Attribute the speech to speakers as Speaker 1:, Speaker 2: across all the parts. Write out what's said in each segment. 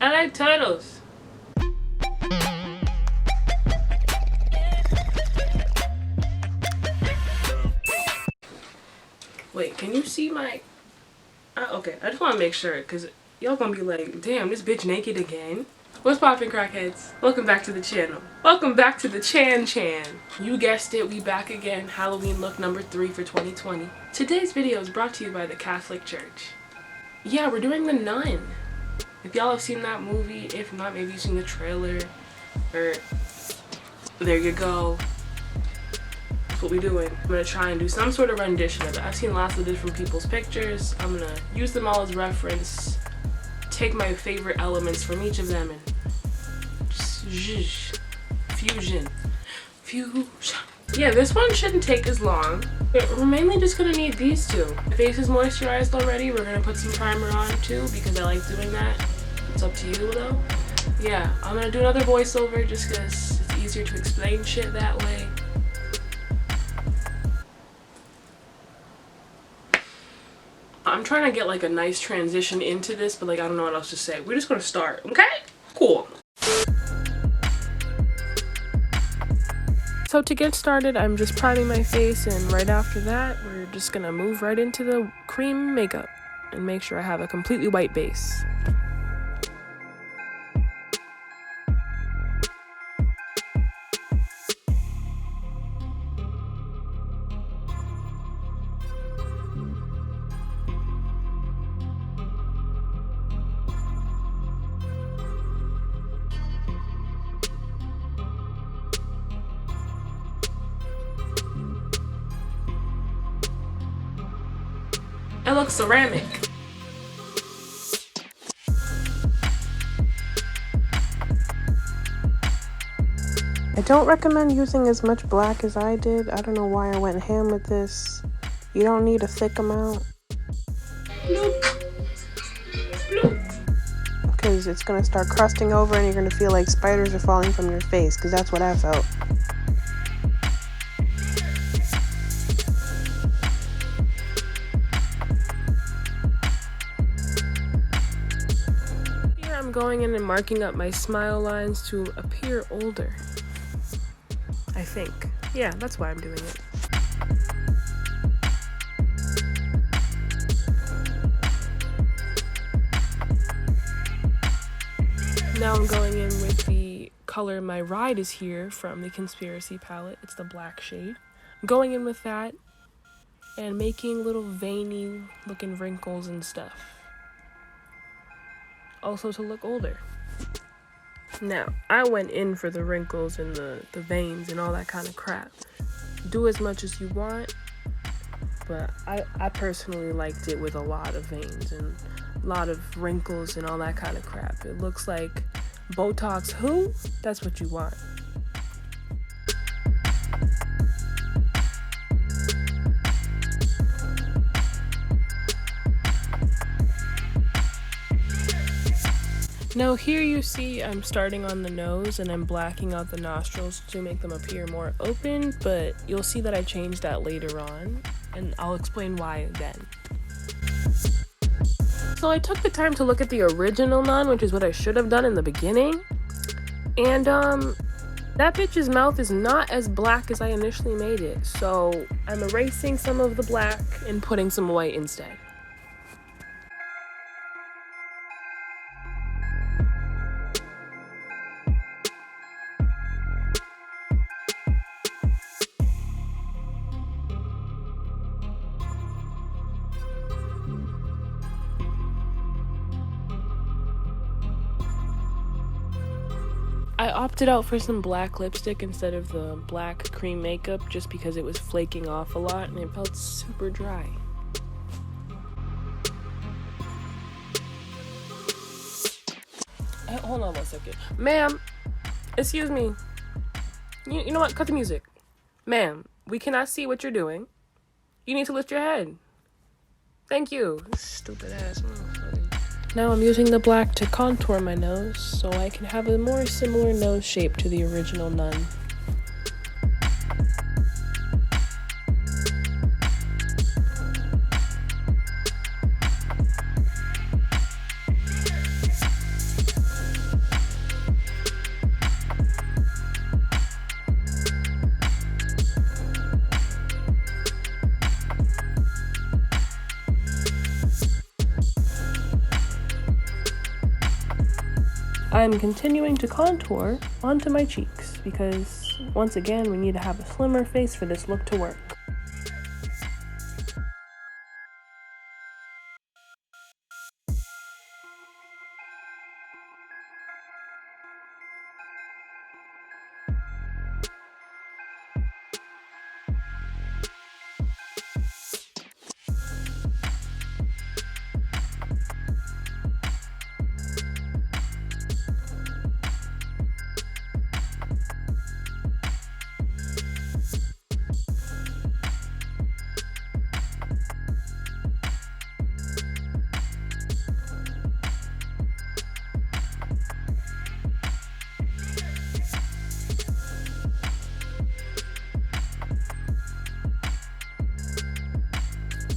Speaker 1: I like turtles. Wait, can you see my... okay, I just want to make sure, because y'all gonna be like, damn, this bitch naked again. What's poppin', crackheads? Welcome back to the channel. Welcome back to the Chan. You guessed it, we back again. Halloween look number 3 for 2020. Today's video is brought to you by the Catholic Church. Yeah, we're doing The Nun. If y'all have seen that movie, if not, maybe you've seen the trailer, or there you go. That's what we're doing. I'm gonna try and do some sort of rendition of it. I've seen lots of different people's pictures. I'm gonna use them all as reference, take my favorite elements from each of them, and just fusion. Yeah, this one shouldn't take as long. We're mainly just gonna need these two. My face is moisturized already. We're gonna put some primer on too because I like doing that. It's up to you though. Yeah, I'm gonna do another voiceover just because it's easier to explain shit that way. I'm trying to get like a nice transition into this, but like I don't know what else to say. We're just gonna start, okay? Cool. So to get started, I'm just priming my face, and right after that, we're just gonna move right into the cream makeup and make sure I have a completely white base. It looks ceramic. I don't recommend using as much black as I did. I don't know why I went ham with this. You don't need a thick amount. Because it's going to start crusting over and you're going to feel like spiders are falling from your face, because that's what I felt. I'm going in and marking up my smile lines to appear older. I think. Yeah, that's why I'm doing it. Now I'm going in with the color My Ride Is Here from the Conspiracy palette. It's the black shade. I'm going in with that and making little veiny looking wrinkles and stuff. Also to look older. Now, I went in for the wrinkles and the veins and all that kind of crap. Do as much as you want, but I personally liked it with a lot of veins and a lot of wrinkles and all that kind of crap. It looks like Botox who? That's what you want. Now here you see I'm starting on the nose and I'm blacking out the nostrils to make them appear more open, but you'll see that I changed that later on, and I'll explain why then. So I took the time to look at the original Nun, which is what I should have done in the beginning, and that bitch's mouth is not as black as I initially made it, so I'm erasing some of the black and putting some white instead. I opted out for some black lipstick instead of the black cream makeup just because it was flaking off a lot and it felt super dry. Hold on 1 second. Ma'am, excuse me. You know what? Cut the music. Ma'am, we cannot see what you're doing. You need to lift your head. Thank you. Stupid ass motherfucker. Now I'm using the black to contour my nose so I can have a more similar nose shape to the original Nun. I'm continuing to contour onto my cheeks because, once again, we need to have a slimmer face for this look to work.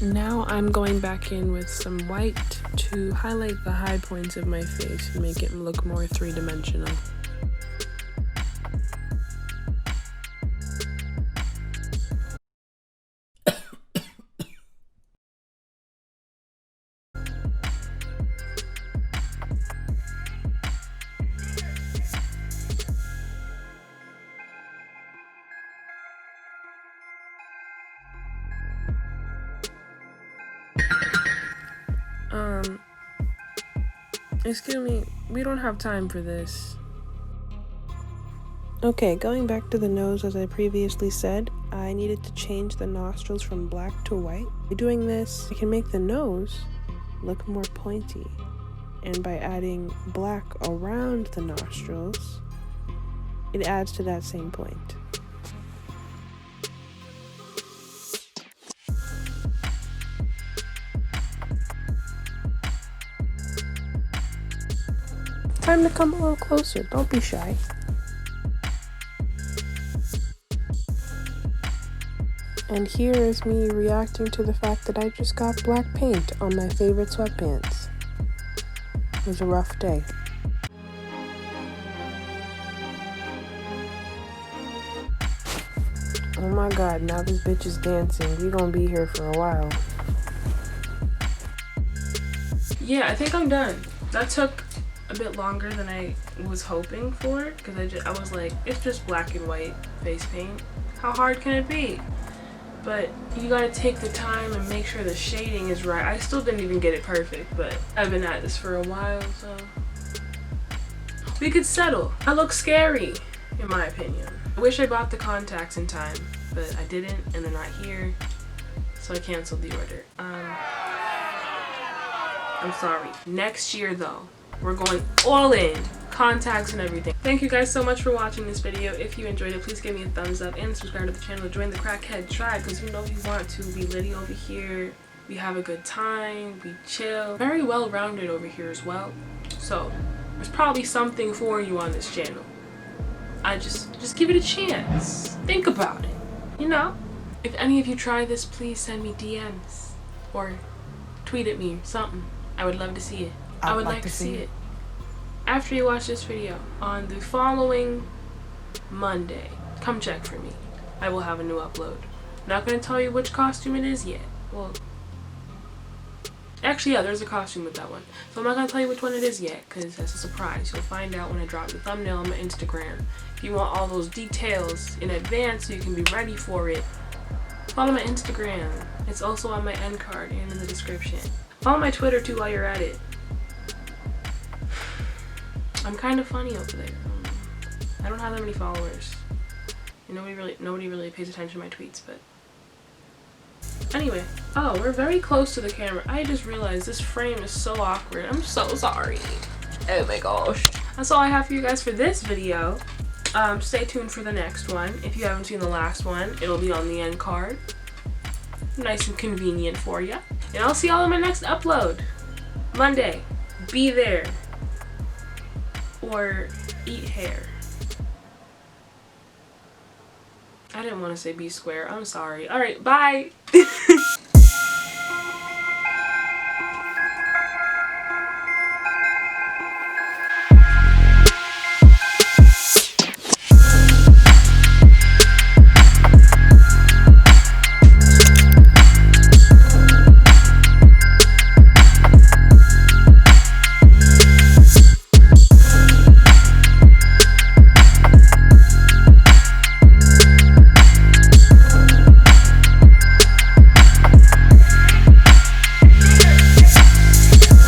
Speaker 1: Now I'm going back in with some white to highlight the high points of my face and make it look more three-dimensional. Excuse me, we don't have time for this. Okay, going back to the nose, as I previously said, I needed to change the nostrils from black to white. By doing this, I can make the nose look more pointy. And by adding black around the nostrils, it adds to that same point. Time to come a little closer, don't be shy. And here is me reacting to the fact that I just got black paint on my favorite sweatpants. It was a rough day. Oh my god, now this bitch is dancing. We gonna be here for a while. Yeah, I think I'm done. That took a bit longer than I was hoping for, because I was like, it's just black and white face paint. How hard can it be? But you gotta take the time and make sure the shading is right. I still didn't even get it perfect, but I've been at this for a while, so we could settle. I look scary, in my opinion. I wish I bought the contacts in time, but I didn't, and they're not here, so I canceled the order. I'm sorry. Next year, though, we're going all in. Contacts and everything. Thank you guys so much for watching this video. If you enjoyed it, please give me a thumbs up and subscribe to the channel to join the crackhead tribe, because you know you want to. We litty over here. We have a good time. We chill. Very well-rounded over here as well. So there's probably something for you on this channel. I just give it a chance. Think about it. You know? If any of you try this, please send me DMs or tweet at me or something. I would love to see it. I would like to see it. After you watch this video, on the following Monday, come check for me. I will have a new upload. Not going to tell you which costume it is yet. Well, actually, yeah, there's a costume with that one. So I'm not going to tell you which one it is yet, because that's a surprise. You'll find out when I drop the thumbnail on my Instagram. If you want all those details in advance so you can be ready for it, follow my Instagram. It's also on my end card and in the description. Follow my Twitter too while you're at it. I'm kind of funny over there. I don't have that many followers. And nobody really pays attention to my tweets, but anyway. Oh, we're very close to the camera. I just realized this frame is so awkward. I'm so sorry. Oh my gosh. That's all I have for you guys for this video. Stay tuned for the next one. If you haven't seen the last one, it'll be on the end card. Nice and convenient for you. And I'll see y'all in my next upload. Monday. Be there. Or eat hair. I didn't want to say be square. I'm sorry. Alright, bye!